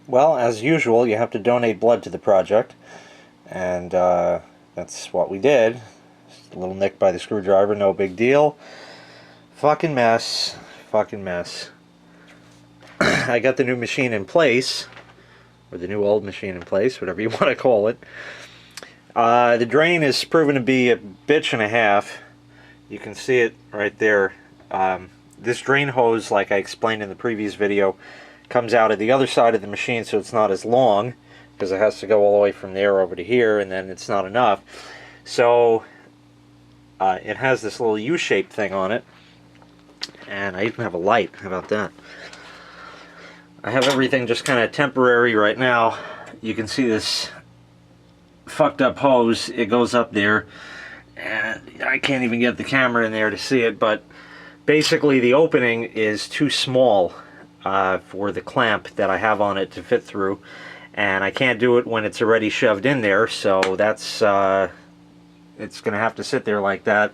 Well, as usual, you have to donate blood to the project, and that's what we did. Just a little nick by the screwdriver, no big deal. Fucking mess. Fucking mess. I got the new machine in place, or the new old machine in place, whatever you want to call it. The drain is proven to be a bitch and a half. You can see it right there. This drain hose, like I explained in the previous video, comes out of the other side of the machine, so it's not as long, because it has to go all the way from there over to here, and then it's not enough. So it has this little U-shaped thing on it, and I even have a light. How about that? I have everything just kind of temporary right now. You can see this fucked up hose. It goes up there, and I can't even get the camera in there to see it, but basically the opening is too small for the clamp that I have on it to fit through, and I can't do it when it's already shoved in there, so that's it's gonna have to sit there like that,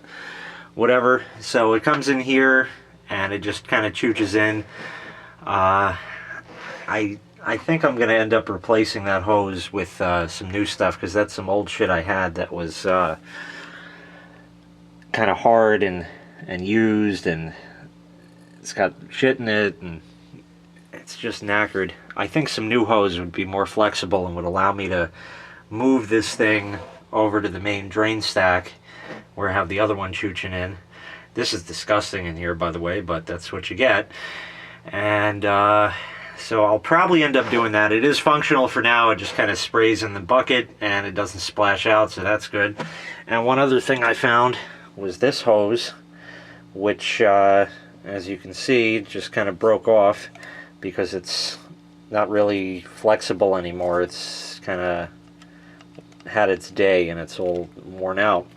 whatever. So it comes in here and it just kind of chooches in. I think I'm gonna end up replacing that hose with some new stuff, because that's some old shit I had that was kind of hard and used, and it's got shit in it, and it's just knackered. I think some new hose would be more flexible and would allow me to move this thing over to the main drain stack where I have the other one chooching in. This is disgusting in here, by the way, but that's what you get. And so I'll probably end up doing that. It is functional for now. It just kind of sprays in the bucket and it doesn't splash out, so that's good. And one other thing I found was this hose, which as you can see just kind of broke off because it's not really flexible anymore. It's kind of had its day and it's all worn out.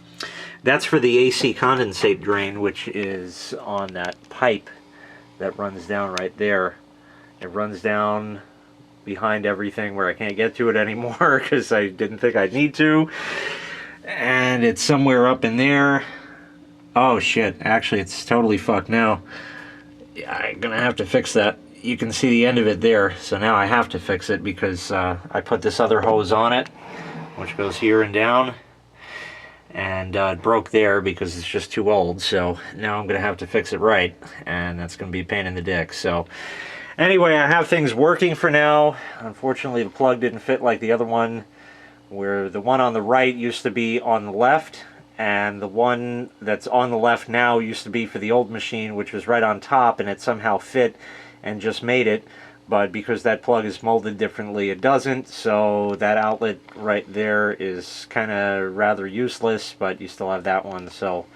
That's for the AC condensate drain, which is on that pipe that runs down right there. It runs down behind everything where I can't get to it anymore because I didn't think I'd need to. And it's somewhere up in there. Oh shit, actually it's totally fucked now. I'm gonna have to fix that. You can see the end of it there, so now I have to fix it because I put this other hose on it, which goes here and down, and it broke there because it's just too old, so now I'm gonna have to fix it right, and that's gonna be a pain in the dick. So anyway, I have things working for now. Unfortunately, the plug didn't fit like the other one, where the one on the right used to be on the left, and the one that's on the left now used to be for the old machine, which was right on top, and it somehow fit and just made it. But because that plug is molded differently, it doesn't, so that outlet right there is kind of rather useless, but you still have that one, so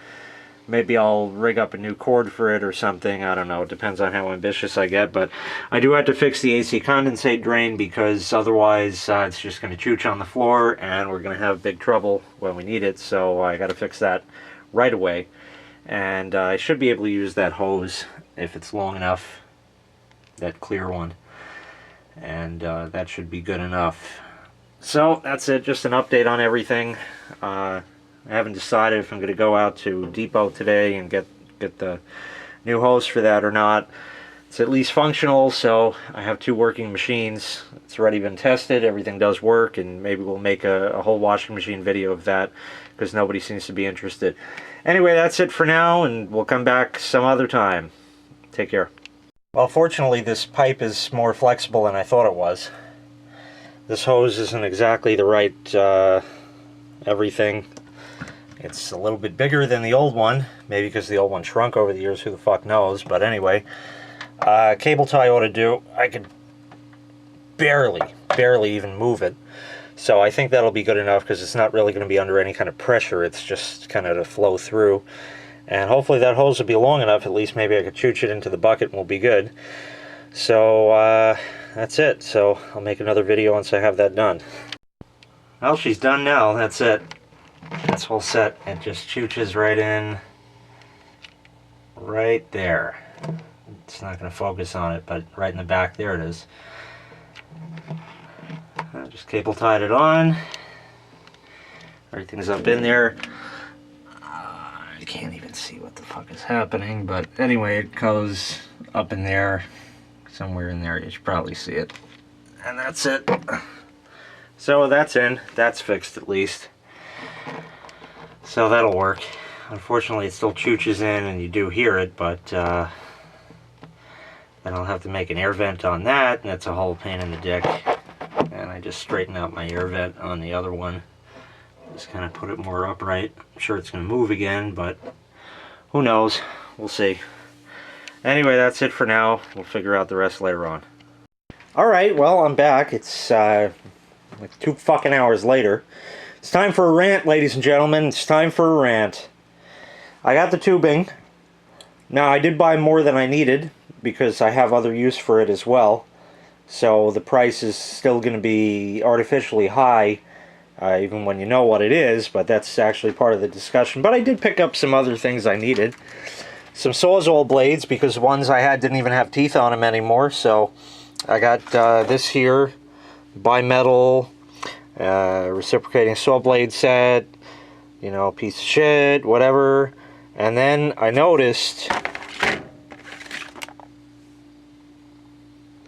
maybe I'll rig up a new cord for it or something. I don't know. It depends on how ambitious I get. But I do have to fix the AC condensate drain, because otherwise it's just going to chooch on the floor and we're going to have big trouble when we need it. So I got to fix that right away. And I should be able to use that hose if it's long enough, that clear one. And that should be good enough. So that's it. Just an update on everything. I haven't decided if I'm going to go out to Depot today and get the new hose for that or not. It's at least functional, so I have two working machines. It's already been tested. Everything does work, and maybe we'll make a whole washing machine video of that, because nobody seems to be interested. Anyway, that's it for now, and we'll come back some other time. Take care. Well, fortunately, this pipe is more flexible than I thought it was. This hose isn't exactly the right everything. It's a little bit bigger than the old one, maybe because the old one shrunk over the years, who the fuck knows. But anyway, cable tie ought to do. I could barely even move it. So I think that'll be good enough, because it's not really going to be under any kind of pressure. It's just kind of to flow through. And hopefully that hose will be long enough. At least maybe I could chooch it into the bucket and we'll be good. So that's it. So I'll make another video once I have that done. Well, she's done now. That's it. That's all set. It just chooches right in, right there. It's not going to focus on it, but right in the back there it is. I just cable tied it on. Everything's up in there. I can't even see what the fuck is happening, but anyway, it goes up in there, somewhere in there. You should probably see it. and that's it. So that's in. That's fixed at least. So that'll work. Unfortunately, it still chooches in and you do hear it, but then I'll have to make an air vent on that, and that's a whole pain in the dick. And I just straighten out my air vent on the other one. Just kind of put it more upright. I'm sure it's going to move again, but who knows? We'll see. Anyway, that's it for now. We'll figure out the rest later on. Alright, well, I'm back. It's like 2 fucking hours later. It's time for a rant, ladies and gentlemen. It's time for a rant. I got the tubing. Now, I did buy more than I needed because I have other use for it as well. So the price is still going to be artificially high, even when you know what it is, but that's actually part of the discussion. But I did pick up some other things I needed. Some Sawzall blades, because the ones I had didn't even have teeth on them anymore. So I got this here, bimetal, reciprocating saw blade set, you know, piece of shit, whatever. And then I noticed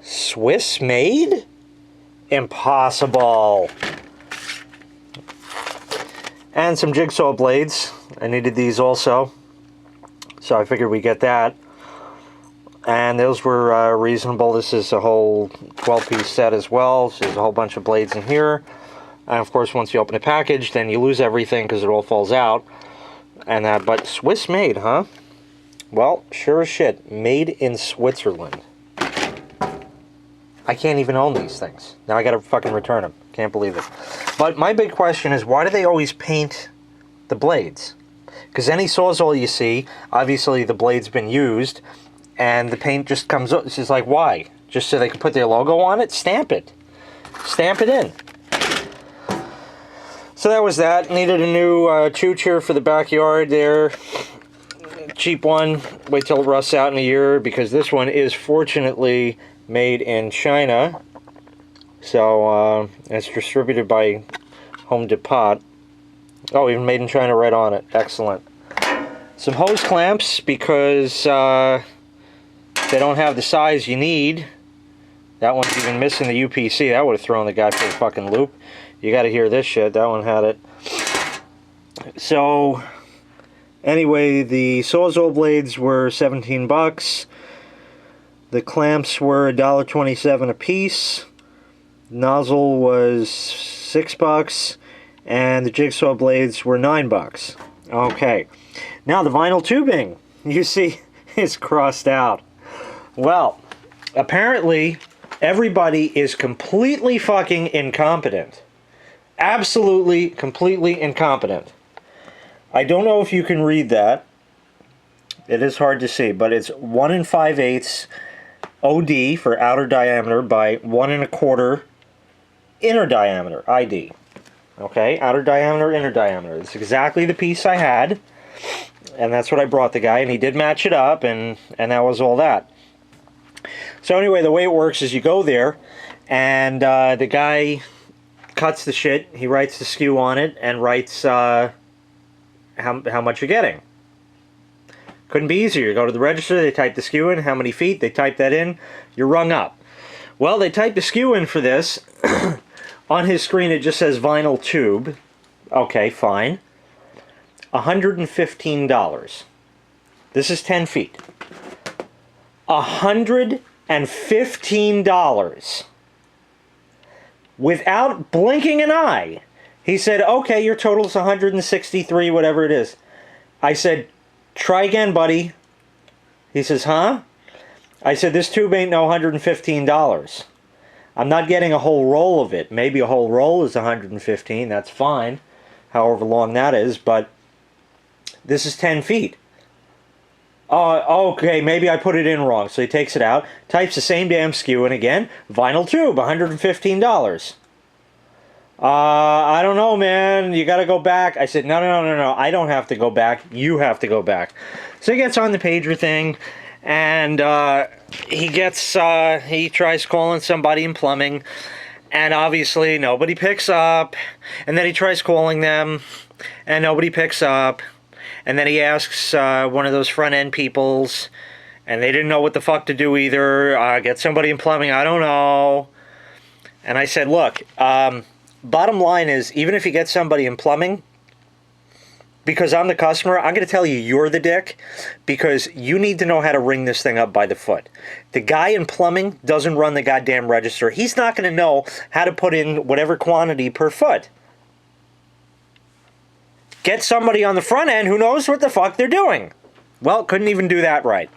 Swiss made? Impossible. And some jigsaw blades. I needed these also, so I figured we'd get that. And those were reasonable. This is a whole 12-piece set as well, so there's a whole bunch of blades in here. And of course, once you open the package, then you lose everything because it all falls out. And but Swiss made, huh? Well, sure as shit, made in Switzerland. I can't even own these things. Now I gotta fucking return them. Can't believe it. But my big question is, why do they always paint the blades? Because any Sawzall you see, obviously the blade's been used, and the paint just comes up. It's just like, why? Just so they can put their logo on it? Stamp it. Stamp it in. So that was that. Needed a new choocher for the backyard there. Cheap one. Wait till it rusts out in a year, because this one is fortunately made in China. So it's distributed by Home Depot. Oh, even made in China right on it. Excellent. Some hose clamps, because they don't have the size you need. That one's even missing the UPC. That would have thrown the guy for a fucking loop. You got to hear this shit. That one had it. So, anyway, the Sawzall blades were 17 bucks. The clamps were $1.27 a piece. Nozzle was 6 bucks. And the jigsaw blades were 9 bucks. Okay. Now the vinyl tubing. You see, it's crossed out. Well, apparently, everybody is completely fucking incompetent. Absolutely, completely incompetent. I don't know if you can read that. It is hard to see, but it's 1 5/8 OD for outer diameter by 1 1/4 inner diameter, ID. Okay, outer diameter, inner diameter. It's exactly the piece I had, and that's what I brought the guy, and he did match it up, and that was all that. So anyway, the way it works is you go there, and the guy cuts the shit, he writes the SKU on it, and writes how much you're getting. Couldn't be easier. You go to the register, they type the SKU in, how many feet, they type that in, you're rung up. Well, they typed the SKU in for this. On his screen it just says vinyl tube. Okay, fine. $115. This is 10 feet. $115. Without blinking an eye. He said, okay, your total is 163, whatever it is. I said, try again, buddy. He says, huh? I said, this tube ain't no $115. I'm not getting a whole roll of it. Maybe a whole roll is 115, that's fine. However long that is, but this is 10 feet. Okay, maybe I put it in wrong. So he takes it out, types the same damn SKU, and again, vinyl tube, $115. I don't know, man. You got to go back. I said, no. I don't have to go back. You have to go back. So he gets on the pager thing, and he tries calling somebody in plumbing, and obviously nobody picks up. And then he tries calling them, and nobody picks up. And then he asks one of those front-end peoples, and they didn't know what the fuck to do either. Get somebody in plumbing, I don't know. And I said, look, bottom line is, even if you get somebody in plumbing, because I'm the customer, I'm going to tell you you're the dick, because you need to know how to ring this thing up by the foot. The guy in plumbing doesn't run the goddamn register. He's not going to know how to put in whatever quantity per foot. Get somebody on the front end who knows what the fuck they're doing. Well, couldn't even do that right.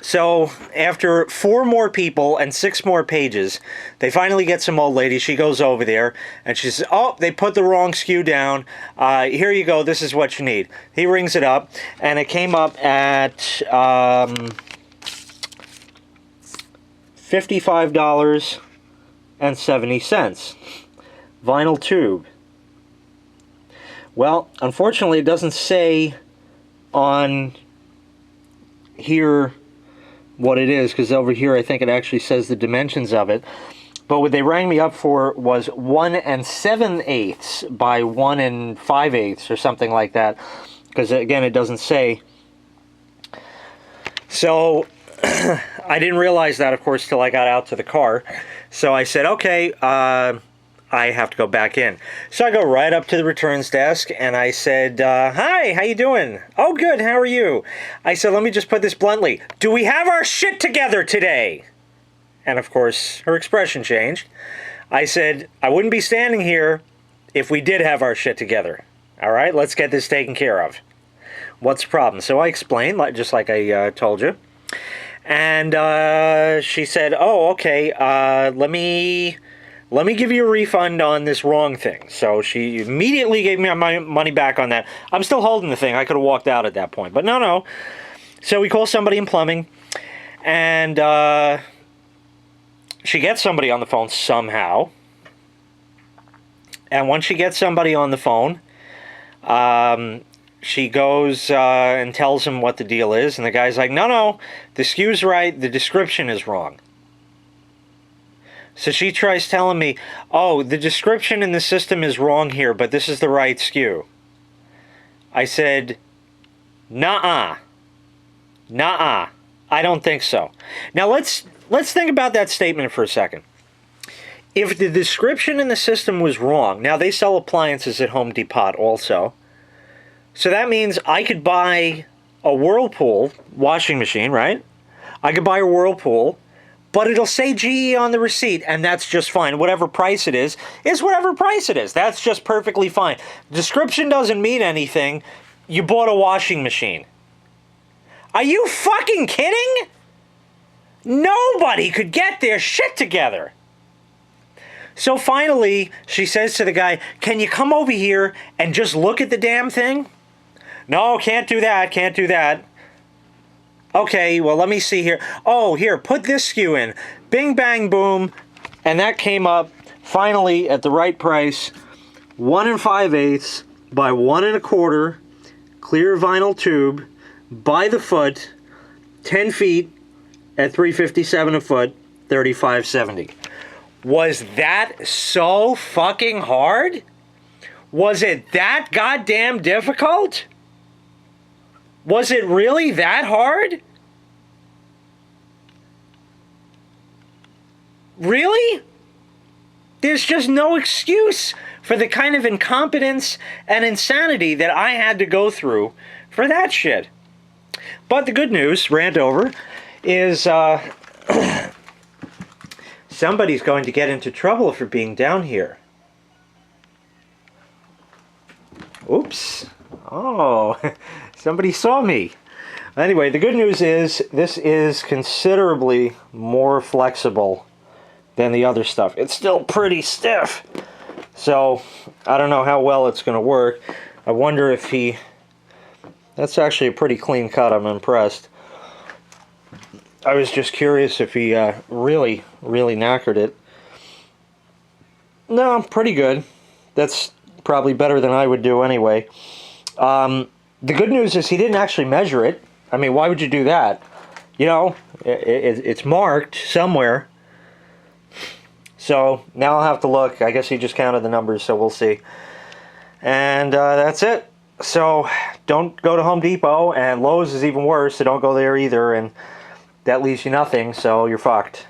So, after 4 more people and 6 more pages, they finally get some old lady. She goes over there, and she says, oh, they put the wrong SKU down. Here you go. This is what you need. He rings it up, and it came up at $55.70. Vinyl tube. Well, unfortunately, it doesn't say on here what it is, because over here I think it actually says the dimensions of it. But what they rang me up for was 1 7/8 by 1 5/8 or something like that, because again it doesn't say. So I didn't realize that, of course, till I got out to the car. So I said, okay, I have to go back in. So I go right up to the returns desk, and I said, hi, how you doing? Oh, good, how are you? I said, let me just put this bluntly. Do we have our shit together today? And, of course, her expression changed. I said, I wouldn't be standing here if we did have our shit together. All right, let's get this taken care of. What's the problem? So I explained, just like I told you. And she said, oh, okay, let me give you a refund on this wrong thing. So she immediately gave me my money back on that. I'm still holding the thing. I could have walked out at that point. But no. So we call somebody in plumbing. And she gets somebody on the phone somehow. And once she gets somebody on the phone, she goes and tells him what the deal is. And the guy's like, no, the SKU's right. The description is wrong. So she tries telling me, oh, the description in the system is wrong here, but this is the right SKU. I said, nuh-uh. Nuh-uh. I don't think so. Now let's think about that statement for a second. If the description in the system was wrong, now they sell appliances at Home Depot also. So that means I could buy a Whirlpool washing machine, right? I could buy a Whirlpool, but it'll say GE on the receipt, and that's just fine. Whatever price it is whatever price it is. That's just perfectly fine. Description doesn't mean anything. You bought a washing machine. Are you fucking kidding? Nobody could get their shit together. So finally, she says to the guy, can you come over here and just look at the damn thing? No, can't do that. Okay, well, let me see here. Oh, here, put this SKU in. Bing, bang, boom. And that came up, finally, at the right price. 1 5/8 by 1 1/4 clear vinyl tube by the foot, 10 feet at $357 a foot, $35.70. Was that so fucking hard? Was it that goddamn difficult? Was it really that hard? Really? There's just no excuse for the kind of incompetence and insanity that I had to go through for that shit. But the good news, rant over, is somebody's going to get into trouble for being down here. Oops. Oh, somebody saw me. Anyway, the good news is this is considerably more flexible than the other stuff. It's still pretty stiff. So, I don't know how well it's going to work. I wonder if he... That's actually a pretty clean cut. I'm impressed. I was just curious if he really knackered it. No, pretty good. That's probably better than I would do anyway. The good news is he didn't actually measure it. I mean, why would you do that? You know, it's marked somewhere. So now I'll have to look. I guess he just counted the numbers, so we'll see. And that's it. So don't go to Home Depot, and Lowe's is even worse, so don't go there either, and that leaves you nothing, so you're fucked.